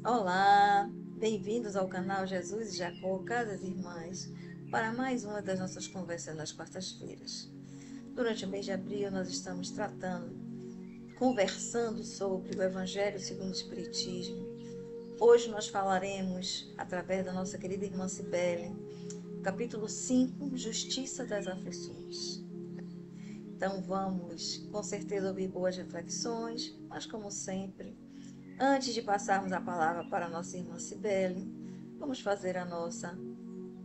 Olá, bem-vindos ao canal Jesus e Jacó, Casas Irmãs, para mais uma das nossas conversas nas quartas-feiras. Durante o mês de abril, nós estamos conversando sobre o Evangelho segundo o Espiritismo. Hoje nós falaremos, através da nossa querida irmã Cibele, capítulo 5, Justiça das Aflições. Então vamos, com certeza, ouvir boas reflexões, mas como sempre, antes de passarmos a palavra para a nossa irmã Cibele, vamos fazer a nossa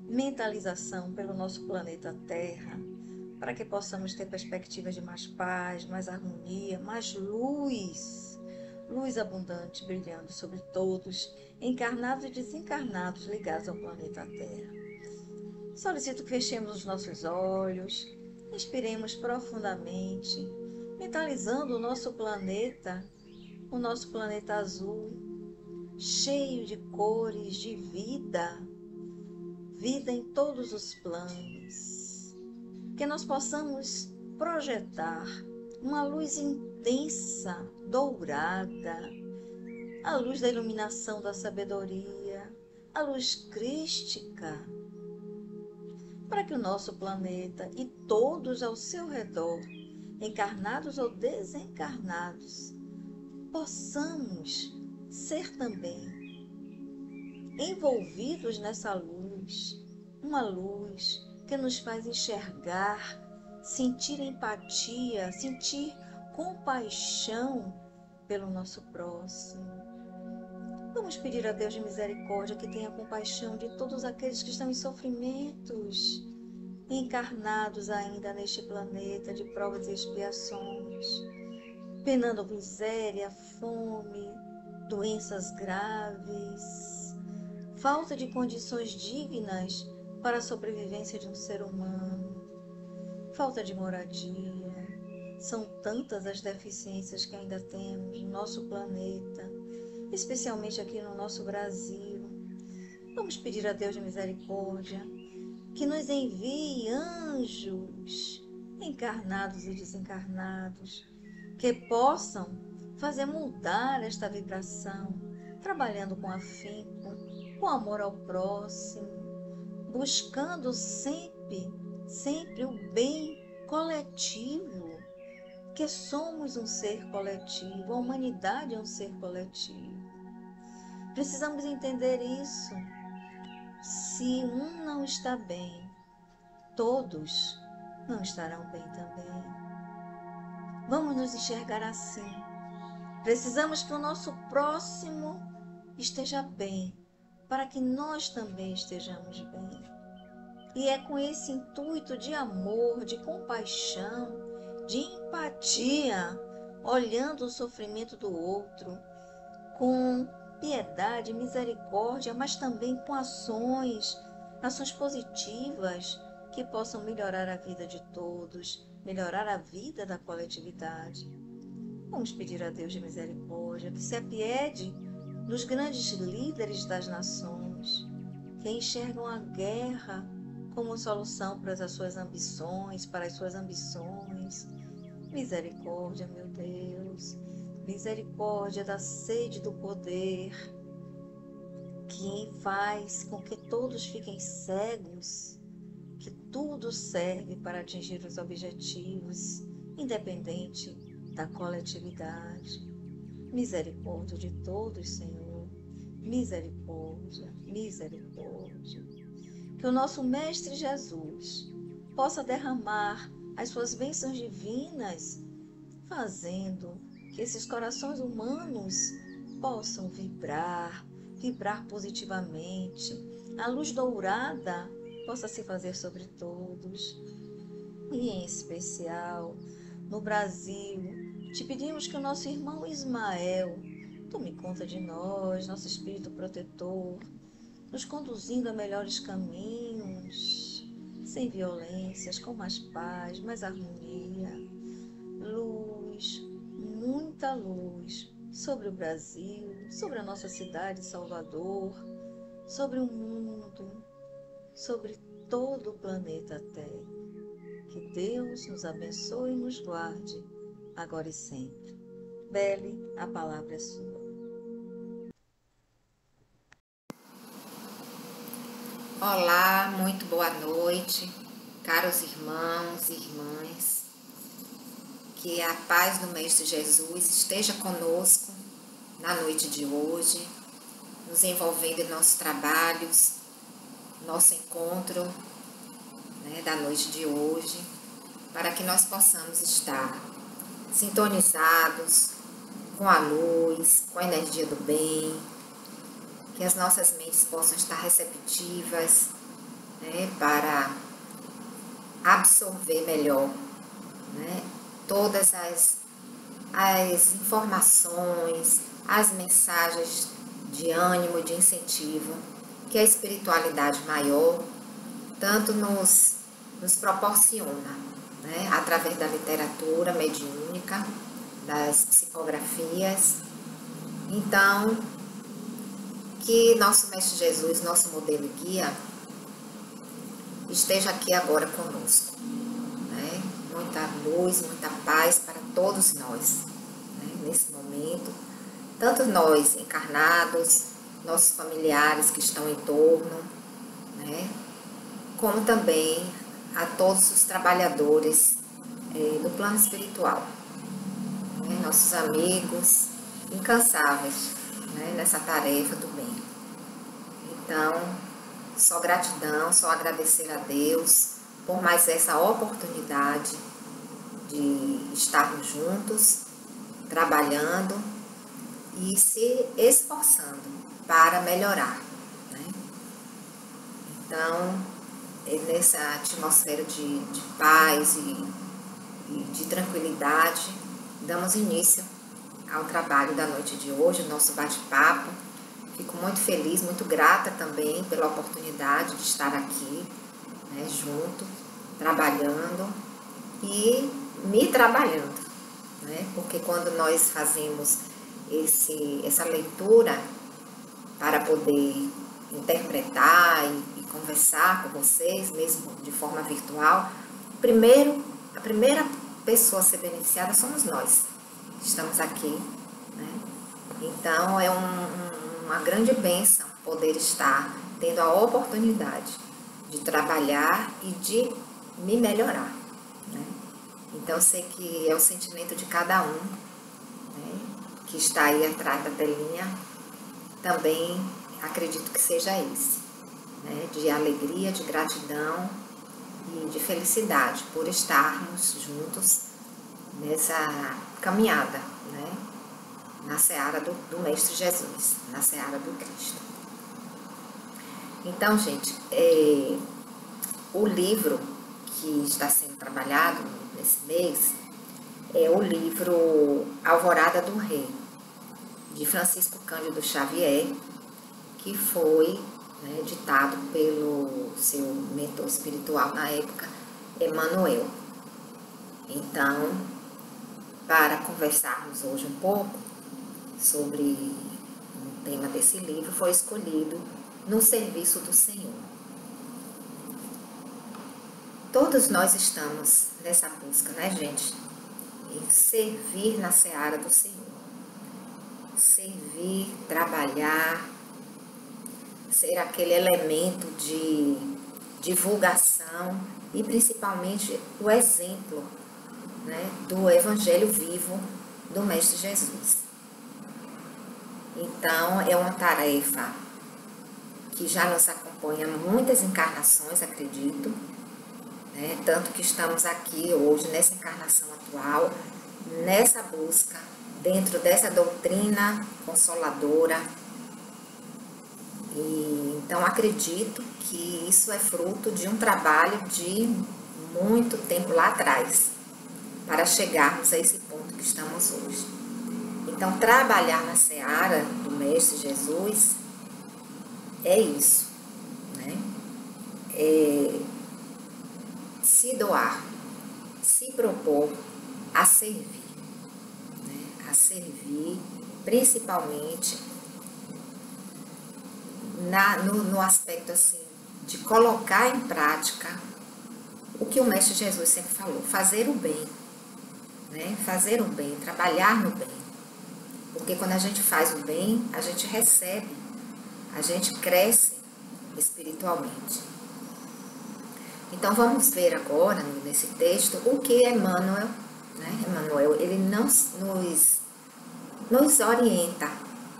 mentalização pelo nosso planeta Terra, para que possamos ter perspectivas de mais paz, mais harmonia, mais luz, luz abundante brilhando sobre todos, encarnados e desencarnados ligados ao planeta Terra. Solicito que fechemos os nossos olhos, inspiremos profundamente, mentalizando o nosso planeta azul, cheio de cores, de vida, vida em todos os planos. Que nós possamos projetar uma luz intensa, dourada, a luz da iluminação da sabedoria, a luz crística, para que o nosso planeta e todos ao seu redor, encarnados ou desencarnados, possamos ser também envolvidos nessa luz, uma luz que nos faz enxergar, sentir empatia, sentir compaixão pelo nosso próximo. Vamos pedir a Deus de misericórdia que tenha compaixão de todos aqueles que estão em sofrimentos, encarnados ainda neste planeta de provas e expiações, penando miséria, fome, doenças graves, falta de condições dignas para a sobrevivência de um ser humano, falta de moradia. São tantas as deficiências que ainda temos no nosso planeta, especialmente aqui no nosso Brasil. Vamos pedir a Deus de misericórdia que nos envie anjos encarnados e desencarnados, que possam fazer mudar esta vibração, trabalhando com afinco, com amor ao próximo, buscando sempre o bem coletivo, que somos um ser coletivo, a humanidade é um ser coletivo. Precisamos entender isso. Se um não está bem, todos não estarão bem também. Vamos nos enxergar assim. Precisamos que o nosso próximo esteja bem, para que nós também estejamos bem. E é com esse intuito de amor, de compaixão, de empatia, olhando o sofrimento do outro, com piedade, misericórdia, mas também com ações positivas que possam melhorar a vida de todos, melhorar a vida da coletividade. Vamos pedir a Deus de misericórdia que se apiede dos grandes líderes das nações, que enxergam a guerra como solução para as suas ambições, Misericórdia, meu Deus, misericórdia da sede do poder, que faz com que todos fiquem cegos, que tudo serve para atingir os objetivos, independente da coletividade. Misericórdia de todos, Senhor. Misericórdia, misericórdia. Que o nosso Mestre Jesus possa derramar as suas bênçãos divinas, fazendo que esses corações humanos possam vibrar positivamente. A luz dourada possa se fazer sobre todos. E em especial, no Brasil, te pedimos que o nosso irmão Ismael tome conta de nós, nosso espírito protetor, nos conduzindo a melhores caminhos, sem violências, com mais paz, mais harmonia, luz, muita luz sobre o Brasil, sobre a nossa cidade, Salvador, sobre o mundo, sobre todo o planeta Terra. Que Deus nos abençoe e nos guarde, agora e sempre. Bele, a palavra é sua. Olá, muito boa noite, caros irmãos e irmãs. Que a paz do Mestre Jesus esteja conosco na noite de hoje, nos envolvendo em nossos trabalhos, nosso encontro, da noite de hoje, para que nós possamos estar sintonizados com a luz, com a energia do bem, que as nossas mentes possam estar receptivas, para absorver melhor, todas as informações, as mensagens de ânimo, de incentivo, que a espiritualidade maior tanto nos proporciona, através da literatura mediúnica, das psicografias. Então, que nosso Mestre Jesus, nosso modelo e guia, esteja aqui agora conosco. Muita luz, muita paz para todos nós, nesse momento. Tanto nós encarnados, nossos familiares que estão em torno, como também a todos os trabalhadores do plano espiritual, nossos amigos incansáveis, nessa tarefa do bem. Então, só gratidão, só agradecer a Deus por mais essa oportunidade de estarmos juntos, trabalhando e se esforçando para melhorar. Então, nessa atmosfera de paz e de tranquilidade, damos início ao trabalho da noite de hoje, o nosso bate-papo. Fico muito feliz, muito grata também pela oportunidade de estar aqui, junto, trabalhando e me trabalhando, porque quando nós fazemos essa leitura para poder interpretar e conversar com vocês, mesmo de forma virtual, a primeira pessoa a ser beneficiada somos nós, estamos aqui, Então é uma grande bênção poder estar tendo a oportunidade de trabalhar e de me melhorar. Então eu sei que é o sentimento de cada um, que está aí atrás da telinha, também acredito que seja esse, de alegria, de gratidão e de felicidade por estarmos juntos nessa caminhada, na seara do Mestre Jesus, na seara do Cristo. Então, gente, o livro que está sendo trabalhado nesse mês é o livro Alvorada do Rei, de Francisco Cândido Xavier, que foi ditado pelo seu mentor espiritual na época, Emmanuel. Então, para conversarmos hoje um pouco sobre o tema desse livro, foi escolhido No Serviço do Senhor. Todos nós estamos nessa busca, gente? Em servir na seara do Senhor. Servir, trabalhar, ser aquele elemento de divulgação e principalmente o exemplo, do Evangelho vivo do Mestre Jesus. Então, é uma tarefa que já nos acompanha muitas encarnações, acredito, tanto que estamos aqui hoje, nessa encarnação atual, nessa busca, dentro dessa doutrina consoladora. E, então, acredito que isso é fruto de um trabalho de muito tempo lá atrás, para chegarmos a esse ponto que estamos hoje. Então, trabalhar na seara do Mestre Jesus é isso, se doar, se propor a servir, a servir principalmente no aspecto assim, de colocar em prática o que o Mestre Jesus sempre falou, fazer o bem, fazer o bem, trabalhar no bem. Porque quando a gente faz o bem, a gente recebe, a gente cresce espiritualmente. Então vamos ver agora nesse texto o que Emmanuel, né? Emmanuel, ele nos orienta,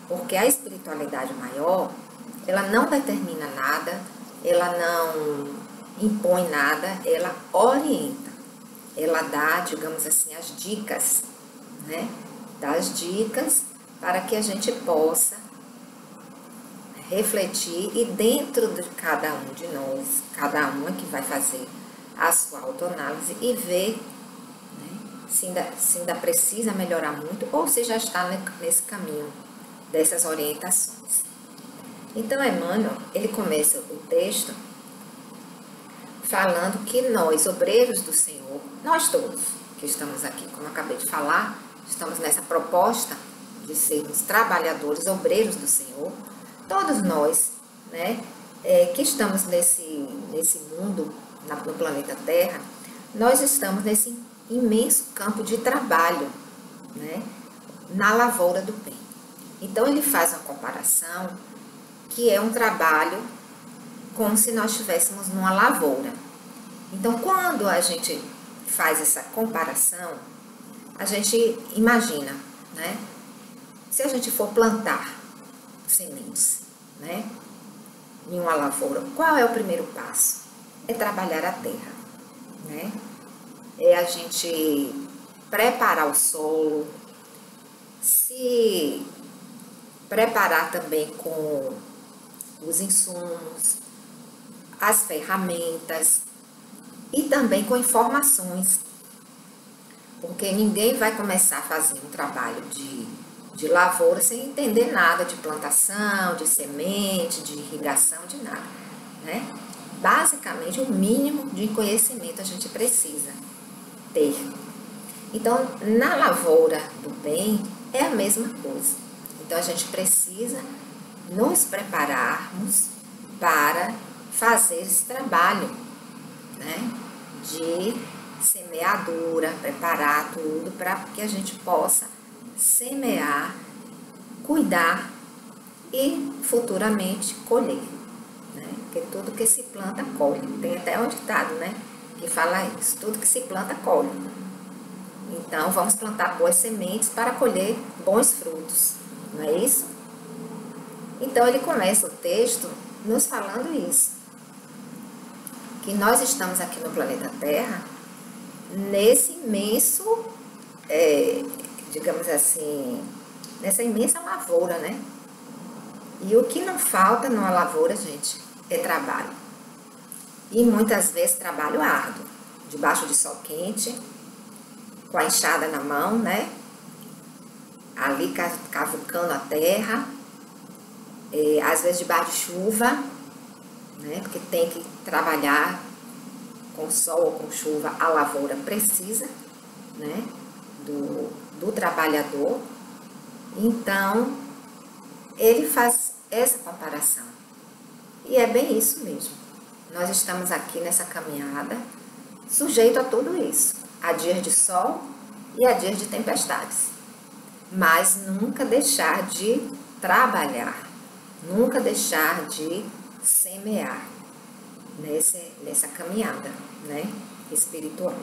porque a espiritualidade maior, ela não determina nada, ela não impõe nada, ela orienta, ela dá, digamos assim, as dicas, né? Dá as dicas para que a gente possa refletir e dentro de cada um de nós, cada um é que vai fazer a sua autoanálise e ver, né, se ainda precisa melhorar muito ou se já está nesse caminho dessas orientações. Então, Emmanuel, ele começa o texto falando que nós, obreiros do Senhor, nós todos que estamos aqui, como eu acabei de falar, estamos nessa proposta de sermos trabalhadores, obreiros do Senhor, todos nós, né, que estamos nesse mundo, no planeta Terra, nós estamos nesse imenso campo de trabalho, né, na lavoura do bem. Então, ele faz uma comparação que é um trabalho como se nós estivéssemos numa lavoura. Então, quando a gente faz essa comparação, a gente imagina, né, se a gente for plantar sementes, né, em uma lavoura, qual é o primeiro passo? É trabalhar a terra, né? É a gente preparar o solo, se preparar também com os insumos, as ferramentas e também com informações, porque ninguém vai começar a fazer um trabalho de lavoura sem entender nada de plantação, de semente, de irrigação, de nada, né? Basicamente, o mínimo de conhecimento a gente precisa ter. Então, na lavoura do bem, é a mesma coisa. Então, a gente precisa nos prepararmos para fazer esse trabalho, né, de semeadura, preparar tudo para que a gente possa semear, cuidar e futuramente colher, né? Porque tudo que se planta, colhe. Tem até um ditado, né, que fala isso, tudo que se planta, colhe. Então, vamos plantar boas sementes para colher bons frutos, não é isso? Então, ele começa o texto nos falando isso, que nós estamos aqui no planeta Terra, nesse imenso, digamos assim, nessa imensa lavoura, né? E o que não falta numa lavoura, gente, é trabalho. E muitas vezes trabalho árduo, debaixo de sol quente, com a enxada na mão, né? Ali cavucando a terra, às vezes debaixo de chuva, né? Porque tem que trabalhar com sol ou com chuva, a lavoura precisa, né, do trabalhador. Então, ele faz essa comparação. E é bem isso mesmo. Nós estamos aqui nessa caminhada, sujeito a tudo isso, a dias de sol e a dias de tempestades. Mas nunca deixar de trabalhar, nunca deixar de semear nessa caminhada, né, espiritual.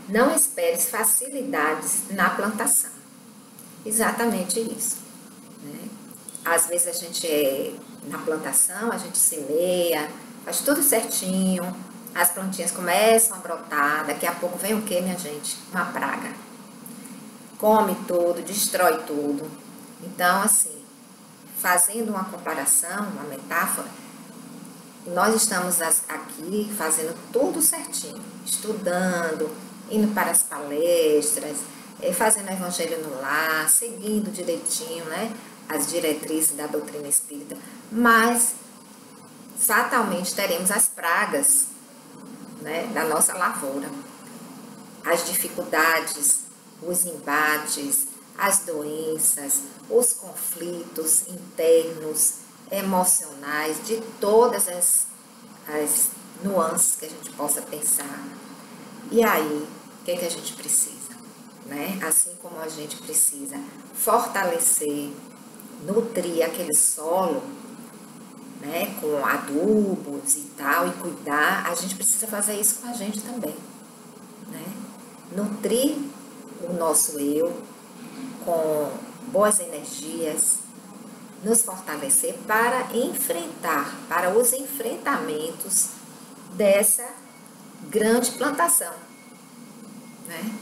Não esperes facilidades na plantação. Exatamente isso, né? Às vezes a gente, na plantação, a gente semeia, faz tudo certinho, as plantinhas começam a brotar, daqui a pouco vem o que, minha gente? Uma praga. Come tudo, destrói tudo. Então, assim, fazendo uma comparação, uma metáfora, nós estamos aqui fazendo tudo certinho, estudando, indo para as palestras, fazendo o evangelho no lar, seguindo direitinho, né, as diretrizes da doutrina espírita, mas fatalmente teremos as pragas, né, da nossa lavoura, as dificuldades, os embates, as doenças, os conflitos internos, emocionais, de todas as nuances que a gente possa pensar. E aí, o que a gente precisa? Né? Assim como a gente precisa fortalecer, nutrir aquele solo, né, com adubos e tal, e cuidar, a gente precisa fazer isso com a gente também, né? Nutrir o nosso eu com boas energias, nos fortalecer para enfrentar, para os enfrentamentos dessa grande plantação, né?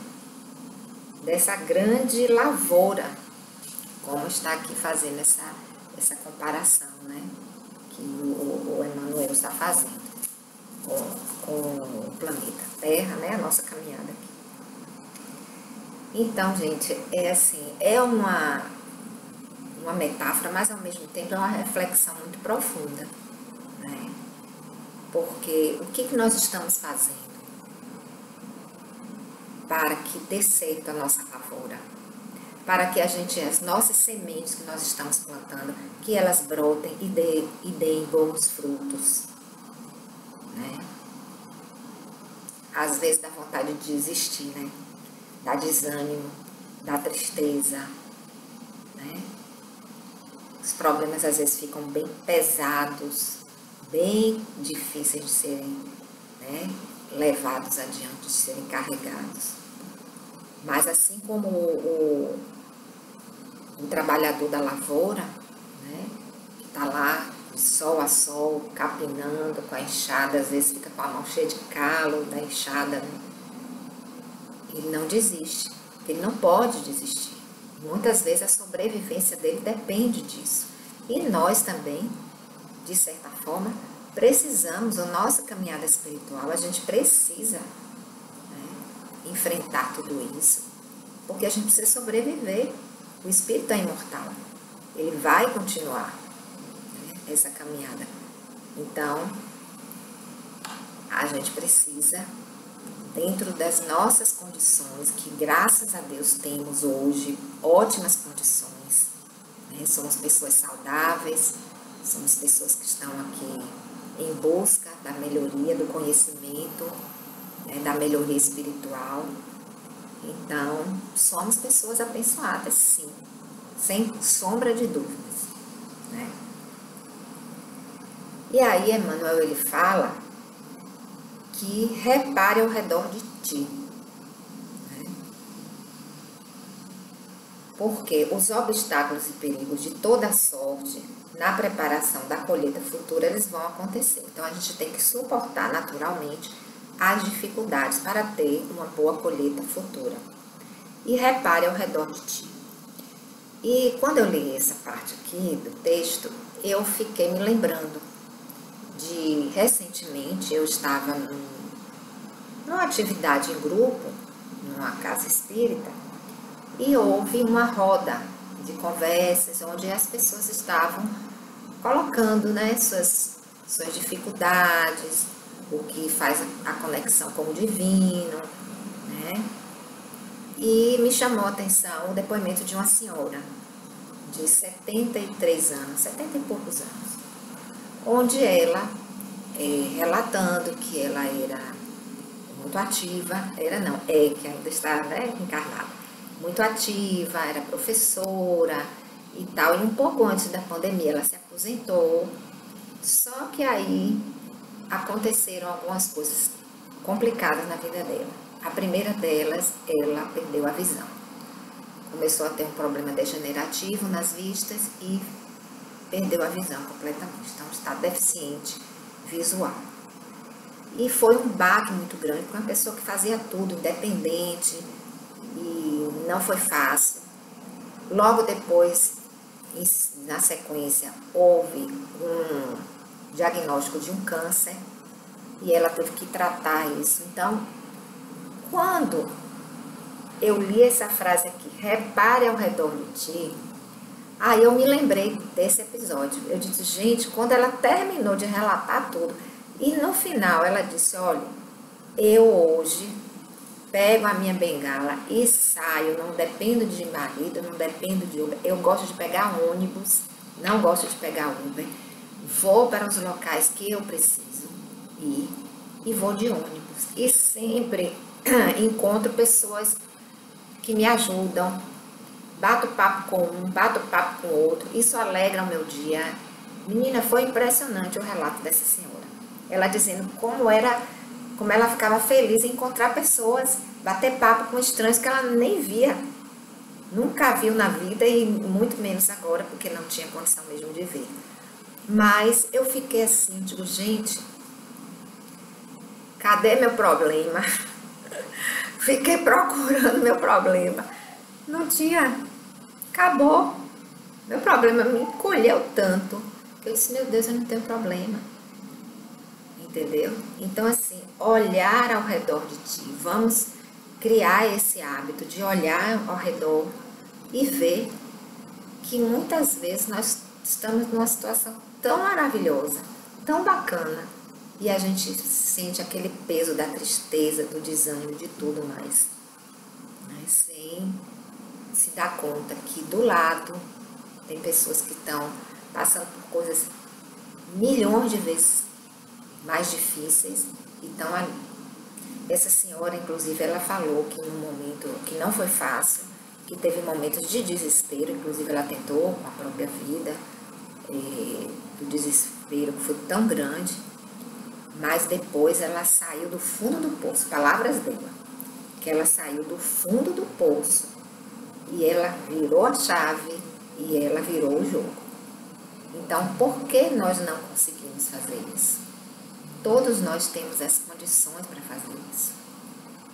Dessa grande lavoura, como está aqui fazendo essa comparação, né? Que o Emmanuel está fazendo com o planeta Terra, né? A nossa caminhada aqui. Então, gente, é assim, é uma metáfora, mas ao mesmo tempo é uma reflexão muito profunda, né? Porque o que nós estamos fazendo para que dê certo a nossa lavoura? Para que as nossas sementes que nós estamos plantando, que elas brotem e deem bons frutos, né? Às vezes dá vontade de desistir, né? Dá desânimo, dá tristeza, né? Os problemas às vezes ficam bem pesados, bem difíceis de serem, né, levados adiante, de serem carregados. Mas assim como o trabalhador da lavoura, né, que está lá de sol a sol, capinando com a enxada, às vezes fica com a mão cheia de calo da enxada, né? Ele não desiste, ele não pode desistir. Muitas vezes a sobrevivência dele depende disso. E nós também, de certa forma, precisamos, a nossa caminhada espiritual, a gente precisa, né, enfrentar tudo isso, porque a gente precisa sobreviver. O espírito é imortal, ele vai continuar, né, essa caminhada. Então, a gente precisa, dentro das nossas condições, que graças a Deus temos hoje ótimas condições, né? Somos pessoas saudáveis, somos pessoas que estão aqui em busca da melhoria do conhecimento, né? Da melhoria espiritual. Então, somos pessoas abençoadas, sim, sem sombra de dúvidas, né? E aí, Emmanuel, ele fala que repare ao redor de ti, né? Porque os obstáculos e perigos de toda sorte na preparação da colheita futura, eles vão acontecer. Então, a gente tem que suportar naturalmente as dificuldades para ter uma boa colheita futura. E repare ao redor de ti. E quando eu li essa parte aqui do texto, eu fiquei me lembrando de, recentemente, eu estava numa atividade em grupo, numa casa espírita, e houve uma roda de conversas onde as pessoas estavam colocando, né, suas dificuldades, o que faz a conexão com o divino, né? E me chamou a atenção o depoimento de uma senhora de 73 anos, 70 e poucos anos, onde ela, relatando que ela era muito ativa, que ainda está, né, encarnada, muito ativa, era professora e tal, e um pouco antes da pandemia ela se aposentou, só que aí aconteceram algumas coisas complicadas na vida dela. A primeira delas, ela perdeu a visão. Começou a ter um problema degenerativo nas vistas e perdeu a visão completamente. Então, está deficiente visual. E foi um baque muito grande para uma pessoa que fazia tudo, independente, e não foi fácil. Logo depois, na sequência, houve um diagnóstico de um câncer e ela teve que tratar isso. Então, quando eu li essa frase aqui, repare ao redor de ti, aí eu me lembrei desse episódio. Eu disse, gente, quando ela terminou de relatar tudo, e no final ela disse, olha, eu hoje pego a minha bengala e saio, não dependo de marido, não dependo de Uber, eu gosto de pegar ônibus, não gosto de pegar Uber, vou para os locais que eu preciso ir e vou de ônibus. E sempre encontro pessoas que me ajudam, bato papo com um, bato papo com outro, isso alegra o meu dia, Menina, foi impressionante o relato dessa senhora. Ela dizendo como ela ficava feliz em encontrar pessoas, bater papo com estranhos que ela nem via, nunca viu na vida e muito menos agora, porque não tinha condição mesmo de ver. Mas eu fiquei assim, digo, gente, cadê meu problema? Fiquei procurando meu problema. Não tinha, acabou. Meu problema me encolheu tanto que eu disse, meu Deus, eu não tenho problema. Entendeu? Então, assim, olhar ao redor de ti. Vamos criar esse hábito de olhar ao redor e ver que muitas vezes nós estamos numa situação tão maravilhosa, tão bacana, e a gente sente aquele peso da tristeza, do desânimo, de tudo mais, mas sem se dar conta que do lado tem pessoas que estão passando por coisas milhões de vezes mais difíceis e estão ali. Essa senhora, inclusive, ela falou que num momento que não foi fácil, que teve momentos de desespero, inclusive ela tentou a própria vida, do desespero que foi tão grande, mas depois ela saiu do fundo do poço, palavras dela, que ela saiu do fundo do poço e ela virou a chave e ela virou o jogo. Então, por que nós não conseguimos fazer isso? Todos nós temos as condições para fazer isso,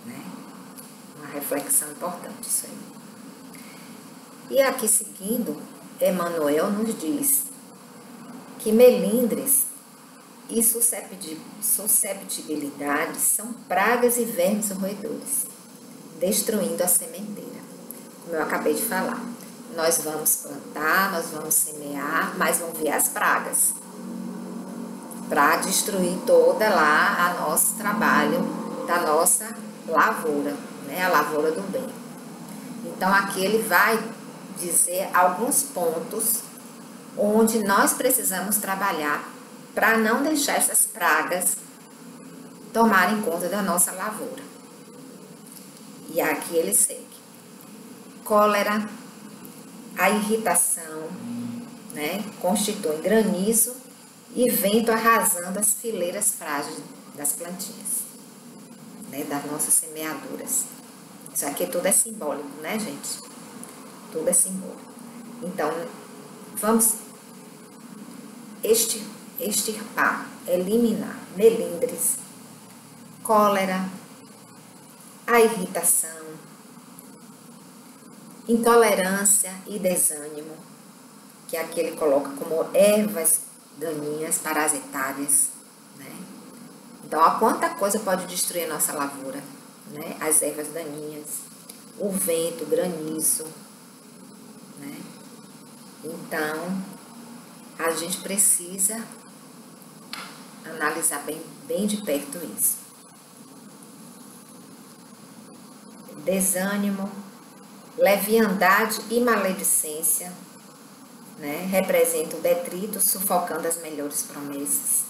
né? Uma reflexão importante isso aí. E aqui seguindo, Emmanuel nos diz que melindres e susceptibilidades são pragas e vermes roedores, destruindo a sementeira. Como eu acabei de falar, nós vamos plantar, nós vamos semear, mas vão vir as pragas para destruir toda lá a nosso trabalho da nossa lavoura, né? A lavoura do bem. Então aqui ele vai dizer alguns pontos onde nós precisamos trabalhar para não deixar essas pragas tomarem conta da nossa lavoura. E aqui ele segue. Cólera, a irritação, né, constitui granizo e vento arrasando as fileiras frágeis das plantinhas, né, das nossas semeaduras. Isso aqui tudo é simbólico, né, gente? Tudo é simbólico. Então, vamos extirpar, eliminar melindres, cólera, a irritação, intolerância e desânimo, que aqui ele coloca como ervas daninhas, parasitárias, né? Então, ó, quanta coisa pode destruir a nossa lavoura, né? As ervas daninhas, o vento, o granizo, né? Então, a gente precisa analisar bem de perto isso. Desânimo, leviandade e maledicência, né, representam o detrito sufocando as melhores promessas.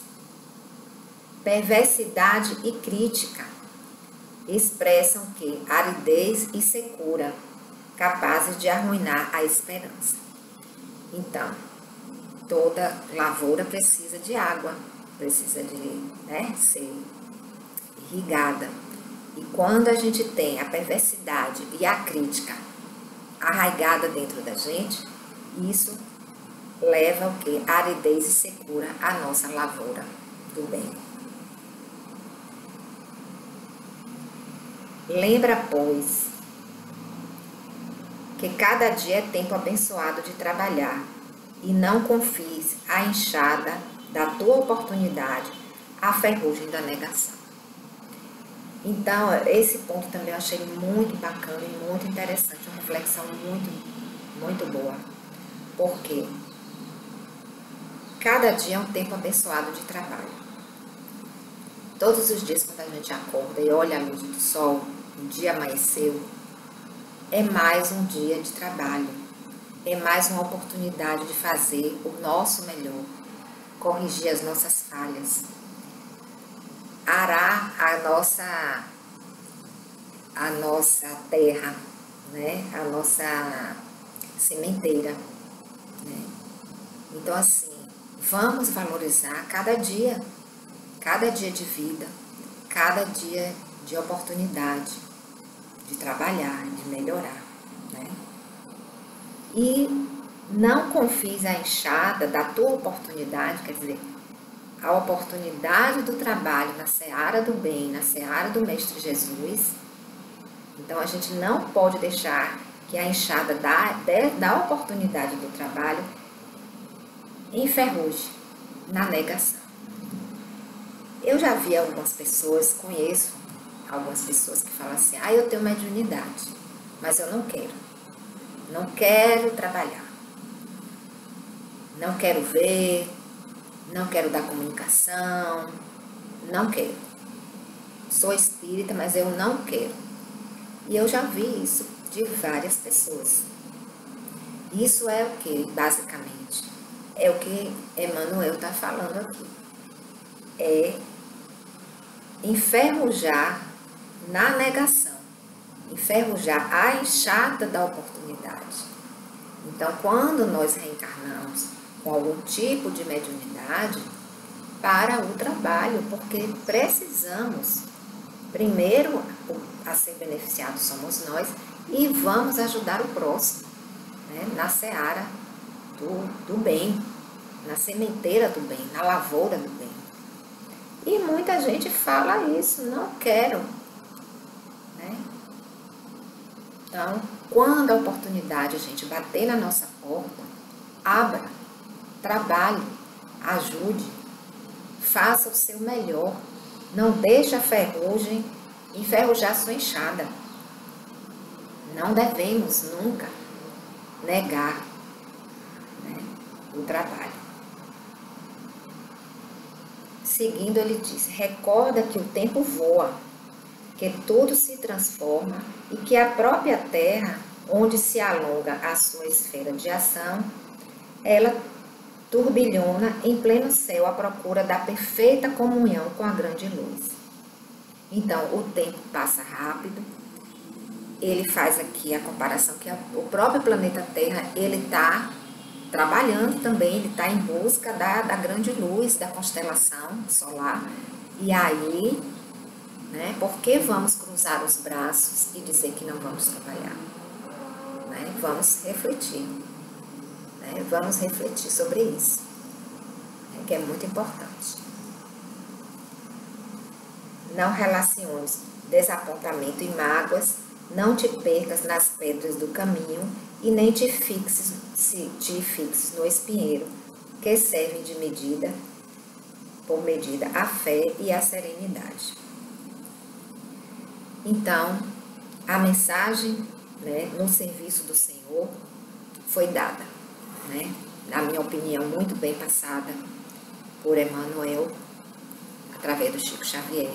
Perversidade e crítica expressam que aridez e secura, capazes de arruinar a esperança. Então, toda lavoura precisa de água, precisa de, né, ser irrigada. E quando a gente tem a perversidade e a crítica arraigada dentro da gente, isso leva o quê? Aridez e secura a nossa lavoura do bem. Lembra, pois, que cada dia é tempo abençoado de trabalhar, e não confies a enxada da tua oportunidade à ferrugem da negação. Então, esse ponto também eu achei muito bacana e muito interessante, uma reflexão muito boa, porque cada dia é um tempo abençoado de trabalho. Todos os dias, quando a gente acorda e olha a luz do sol, o dia amanheceu, é mais um dia de trabalho, é mais uma oportunidade de fazer o nosso melhor, corrigir as nossas falhas, arar a nossa terra, né? A nossa sementeira, né? Então, assim, Vamos valorizar cada dia de vida, cada dia de oportunidade de trabalhar, de melhorar, né? E não confies a enxada da tua oportunidade, quer dizer, a oportunidade do trabalho na seara do bem, na seara do Mestre Jesus. Então a gente não pode deixar que a enxada da oportunidade do trabalho enferruje na negação. Eu já vi algumas pessoas, conheço algumas pessoas que falam assim, eu tenho mediunidade, mas eu não quero trabalhar, não quero ver, não quero dar comunicação, não quero. Sou espírita, mas eu não quero. E eu já vi isso de várias pessoas. Isso é o que, basicamente? É o que Emmanuel está falando aqui. É enferrujar na negação, enferrujar a enxada da oportunidade. Então, quando nós reencarnamos com algum tipo de mediunidade, para o trabalho, porque precisamos, primeiro, a ser beneficiados somos nós e vamos ajudar o próximo, né, na seara do bem, na sementeira do bem, na lavoura do bem. E muita gente fala isso, não quero, né? Então, quando a oportunidade, a gente bater na nossa porta, abra, trabalhe, ajude, faça o seu melhor, não deixe a ferrugem enferrujar sua enxada. Não devemos nunca negar, né, o trabalho. Seguindo, ele diz, recorda que o tempo voa, que tudo se transforma e que a própria Terra, onde se alonga a sua esfera de ação, ela turbilhona em pleno céu à procura da perfeita comunhão com a grande luz. Então, o tempo passa rápido. Ele faz aqui a comparação que o próprio planeta Terra, ele está trabalhando também, ele está em busca da grande luz, da constelação solar. E aí, né, por que vamos cruzar os braços e dizer que não vamos trabalhar? Né? Vamos refletir. Né? Vamos refletir sobre isso, né, que é muito importante. Não relaciones desapontamento e mágoas, não te percas nas pedras do caminho e nem te fixes no espinheiro, que servem de medida, por medida, a fé e a serenidade. Então, a mensagem, né, no serviço do Senhor foi dada, né, na minha opinião, muito bem passada por Emmanuel, através do Chico Xavier,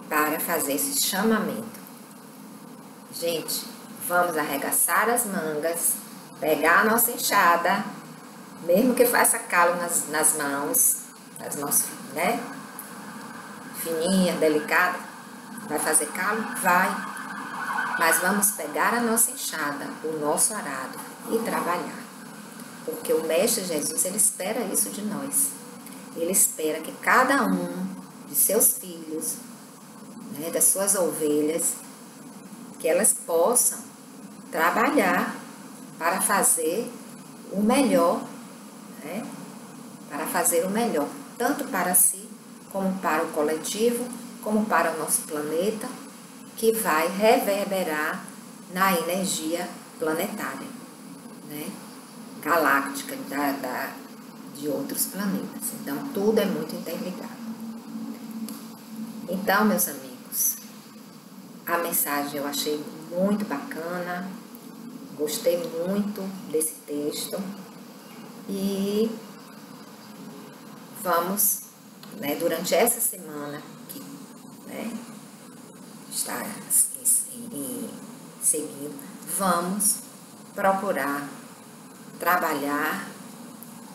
para fazer esse chamamento. Gente, vamos arregaçar as mangas, pegar a nossa enxada, mesmo que faça calo nas mãos, né, fininha, delicada, vai fazer calo? Vai. Mas vamos pegar a nossa enxada, o nosso arado e trabalhar. Porque o Mestre Jesus, ele espera isso de nós. Ele espera que cada um de seus filhos, né, das suas ovelhas, que elas possam trabalhar para fazer o melhor, né, para fazer o melhor, tanto para si, como para o coletivo, como para o nosso planeta, que vai reverberar na energia planetária, né, galáctica de outros planetas. Então, tudo é muito interligado. Então, meus amigos, a mensagem eu achei muito bacana, gostei muito desse texto e vamos, né, durante essa semana que, né, está seguindo, vamos procurar trabalhar,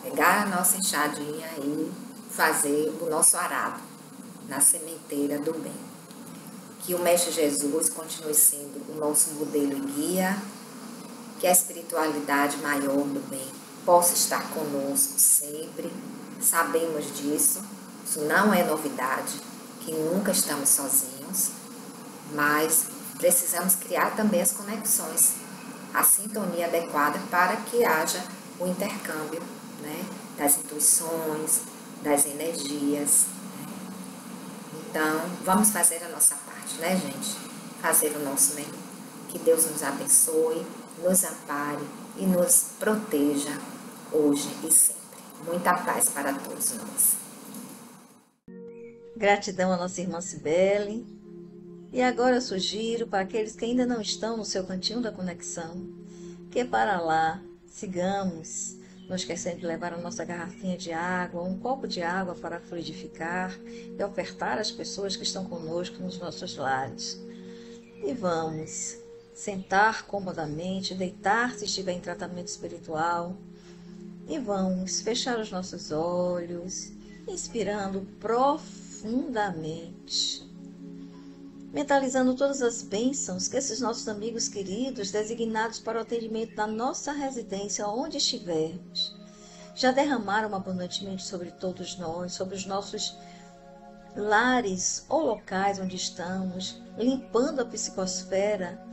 pegar a nossa enxadinha e fazer o nosso arado na sementeira do bem. Que o Mestre Jesus continue sendo o nosso modelo e guia, que a espiritualidade maior do bem possa estar conosco sempre. Sabemos disso, isso não é novidade, que nunca estamos sozinhos, mas precisamos criar também as conexões, a sintonia adequada para que haja o intercâmbio, né, das intuições, das energias. Então, vamos fazer a nossa parte, né, gente? Fazer o nosso melhor. Que Deus nos abençoe, nos ampare e nos proteja hoje e sempre. Muita paz para todos nós. Gratidão à nossa irmã Cibele. E agora eu sugiro para aqueles que ainda não estão no seu cantinho da conexão, que para lá sigamos, não esquecendo de levar a nossa garrafinha de água, um copo de água para fluidificar e ofertar às pessoas que estão conosco nos nossos lares. E vamos sentar comodamente, deitar se estiver em tratamento espiritual, e vamos fechar os nossos olhos, inspirando profundamente, mentalizando todas as bênçãos que esses nossos amigos queridos, designados para o atendimento da nossa residência, onde estivermos, já derramaram abundantemente sobre todos nós, sobre os nossos lares ou locais onde estamos, limpando a psicosfera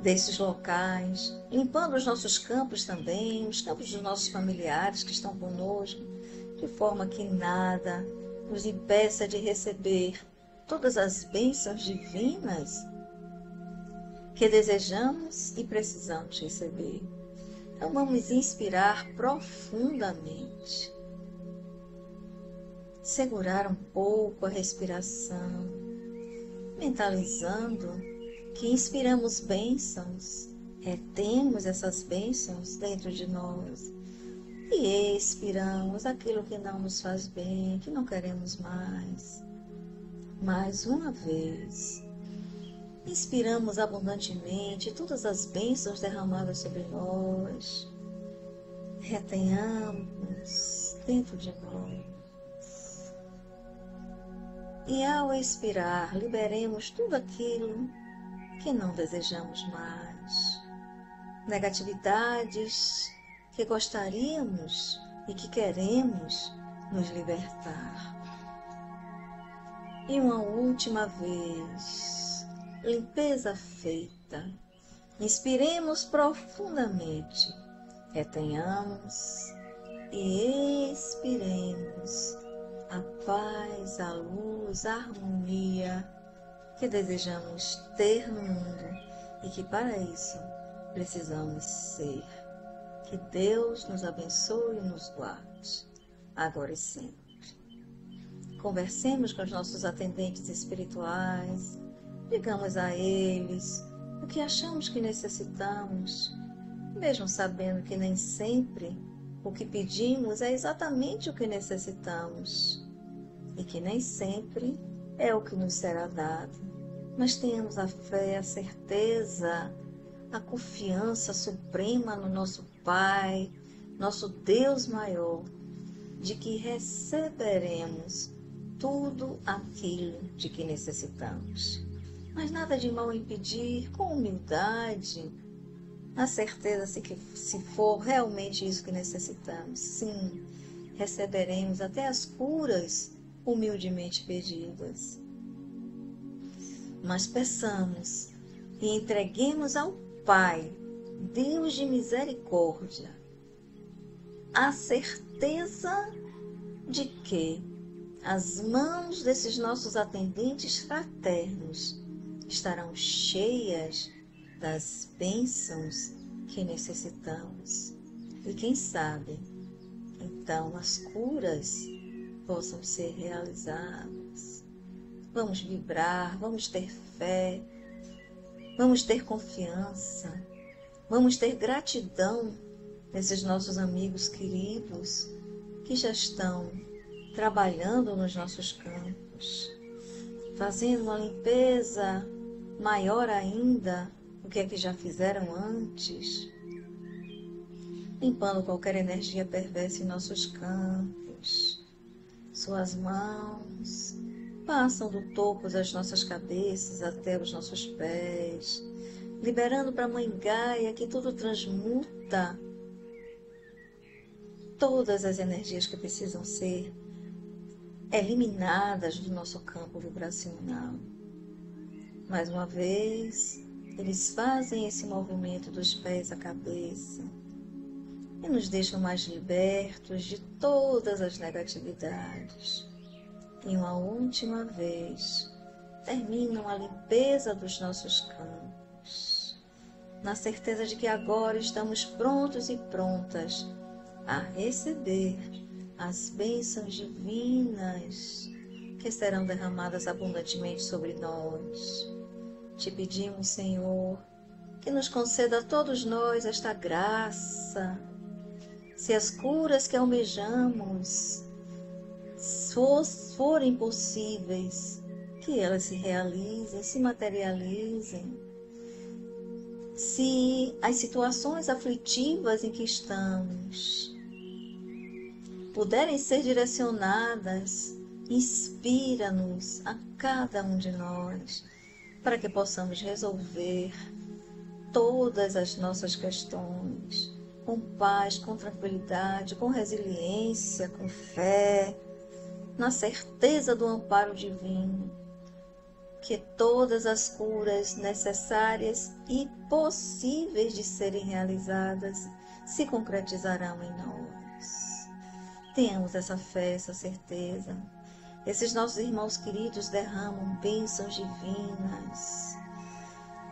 desses locais, limpando os nossos campos também, os campos dos nossos familiares que estão conosco, de forma que nada nos impeça de receber todas as bênçãos divinas que desejamos e precisamos receber. Então vamos inspirar profundamente, segurar um pouco a respiração, mentalizando que inspiramos bênçãos, retemos essas bênçãos dentro de nós e expiramos aquilo que não nos faz bem, que não queremos mais. Mais uma vez, inspiramos abundantemente todas as bênçãos derramadas sobre nós, retenhamos dentro de nós e ao expirar, liberemos tudo aquilo que não desejamos mais, negatividades que gostaríamos e que queremos nos libertar. E uma última vez, limpeza feita, inspiremos profundamente, retenhamos e expiremos a paz, a luz, a harmonia que desejamos ter no mundo e que para isso precisamos ser. Que Deus nos abençoe e nos guarde, agora e sempre. Conversemos com os nossos atendentes espirituais, digamos a eles o que achamos que necessitamos, mesmo sabendo que nem sempre o que pedimos é exatamente o que necessitamos e que nem sempre é o que nos será dado. Mas tenhamos a fé, a certeza, a confiança suprema no nosso Pai, nosso Deus maior, de que receberemos tudo aquilo de que necessitamos. Mas nada de mal impedir, com humildade, a certeza que se for realmente isso que necessitamos, sim, receberemos até as curas humildemente pedidas. Mas peçamos e entreguemos ao Pai, Deus de misericórdia, a certeza de que as mãos desses nossos atendentes fraternos estarão cheias das bênçãos que necessitamos. E quem sabe, então, as curas possam ser realizadas. Vamos vibrar, vamos ter fé, vamos ter confiança, vamos ter gratidão nesses nossos amigos queridos que já estão trabalhando nos nossos campos, fazendo uma limpeza maior ainda do que já fizeram antes, limpando qualquer energia perversa em nossos campos. Suas mãos passam do topo das nossas cabeças até os nossos pés, liberando para a Mãe Gaia que tudo transmuta todas as energias que precisam ser eliminadas do nosso campo vibracional. Mais uma vez, eles fazem esse movimento dos pés à cabeça e nos deixam mais libertos de todas as negatividades. E uma última vez, terminam a limpeza dos nossos campos, na certeza de que agora estamos prontos e prontas a receber as bênçãos divinas que serão derramadas abundantemente sobre nós. Te pedimos, Senhor, que nos conceda a todos nós esta graça. Se as curas que almejamos forem possíveis, que elas se realizem, se materializem. Se as situações aflitivas em que estamos puderem ser direcionadas, inspira-nos a cada um de nós, para que possamos resolver todas as nossas questões com paz, com tranquilidade, com resiliência, com fé, na certeza do amparo divino, que todas as curas necessárias e possíveis de serem realizadas se concretizarão em nós. Tenhamos essa fé, essa certeza. Esses nossos irmãos queridos derramam bênçãos divinas,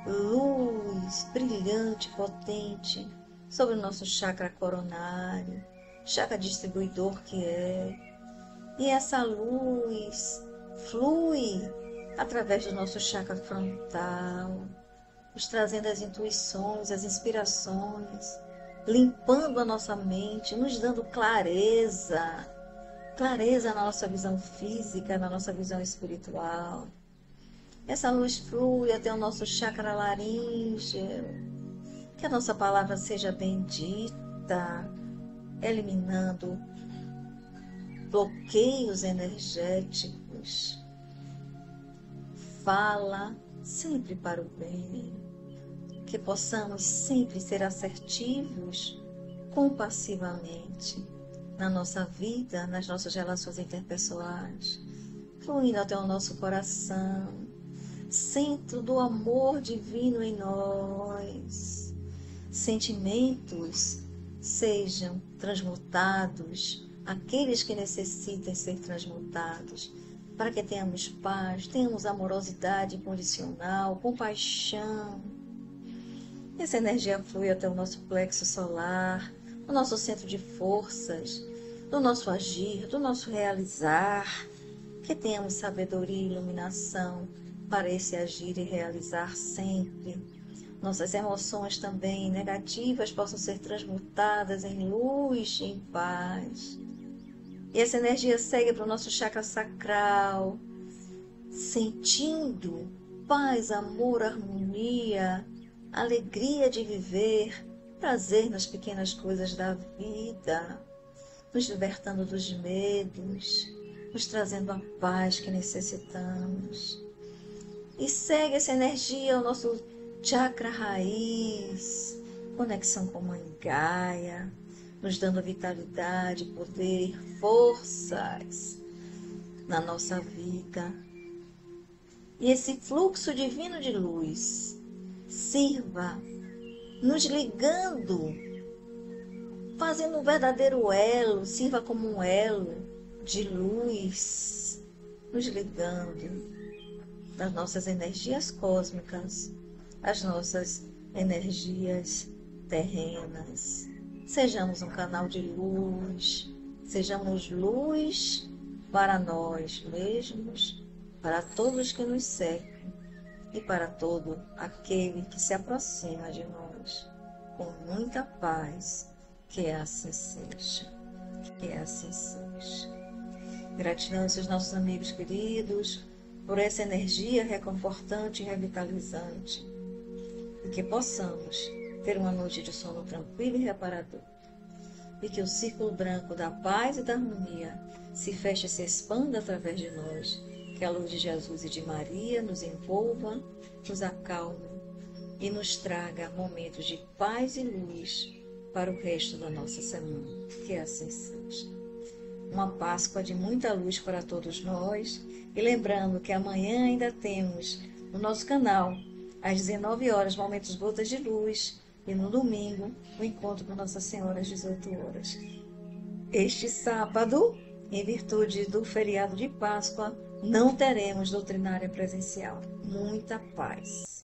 luz brilhante, potente, sobre o nosso chakra coronário, chakra distribuidor que é. E essa luz flui através do nosso chakra frontal, nos trazendo as intuições, as inspirações, limpando a nossa mente, nos dando clareza na nossa visão física, na nossa visão espiritual. Essa luz flui até o nosso chakra laríngeo, que a nossa palavra seja bendita, eliminando bloqueios energéticos. Fala sempre para o bem, que possamos sempre ser assertivos compassivamente na nossa vida, nas nossas relações interpessoais, fluindo até o nosso coração, centro do amor divino em nós. Sentimentos sejam transmutados, aqueles que necessitem ser transmutados, para que tenhamos paz, tenhamos amorosidade incondicional, compaixão. Essa energia flui até o nosso plexo solar, o nosso centro de forças, do nosso agir, do nosso realizar, que tenhamos sabedoria e iluminação para esse agir e realizar sempre. Nossas emoções também negativas possam ser transmutadas em luz e em paz. E essa energia segue para o nosso chakra sacral, sentindo paz, amor, harmonia, alegria de viver, prazer nas pequenas coisas da vida, nos libertando dos medos, nos trazendo a paz que necessitamos. E segue essa energia ao nosso chakra raiz, conexão com Mãe Gaia, nos dando vitalidade, poder, forças na nossa vida. E esse fluxo divino de luz sirva nos ligando, fazendo um verdadeiro elo, sirva como um elo de luz, nos ligando das nossas energias cósmicas, as nossas energias terrenas. Sejamos um canal de luz, sejamos luz para nós mesmos, para todos que nos cercam e para todo aquele que se aproxima de nós, com muita paz. Que assim seja, que assim seja. Gratidão aos nossos amigos queridos por essa energia reconfortante e revitalizante, e que possamos ter uma noite de sono tranquilo e reparador, e que o círculo branco da paz e da harmonia se feche e se expanda através de nós, que a luz de Jesus e de Maria nos envolva, nos acalme e nos traga momentos de paz e luz para o resto da nossa semana. Que assim seja. Uma Páscoa de muita luz para todos nós. E lembrando que amanhã ainda temos no nosso canal, às 19 horas, Momentos Gotas de Luz. E no domingo, o encontro com Nossa Senhora às 18 horas. Este sábado, em virtude do feriado de Páscoa, não teremos doutrinária presencial. Muita paz.